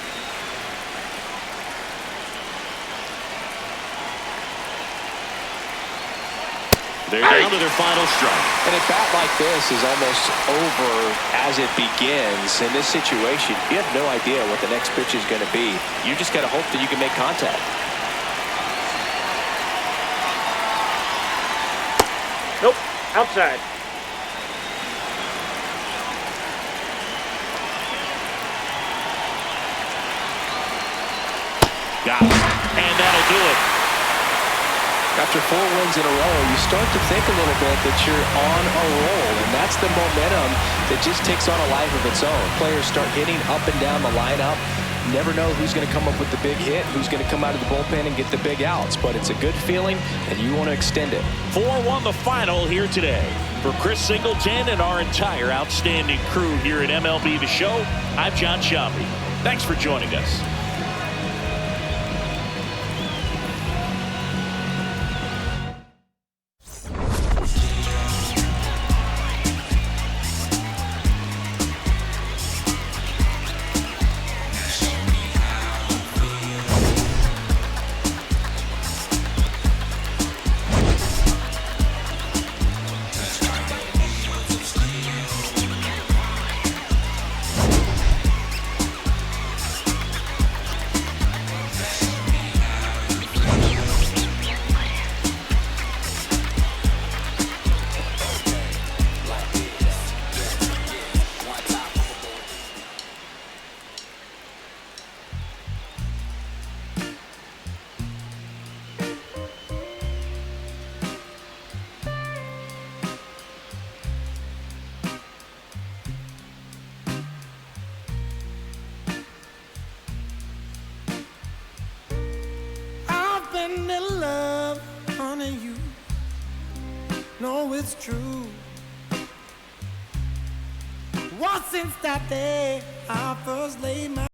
They're down to their final strike. And a bat like this is almost over as it begins. In this situation, you have no idea what the next pitch is going to be. You just got to hope that you can make contact. Nope. Outside. Got it. And that'll do it. After 4 wins in a row, you start to think a little bit that you're on a roll, and that's the momentum that just takes on a life of its own. Players start hitting up and down the lineup. Never know who's going to come up with the big hit, who's going to come out of the bullpen and get the big outs, but it's a good feeling, and you want to extend it. 4-1 the final here today. For Chris Singleton and our entire outstanding crew here at MLB The Show, I'm John Sciambi. Thanks for joining us. In love, honey, you know it's true. Well, since that day I first laid my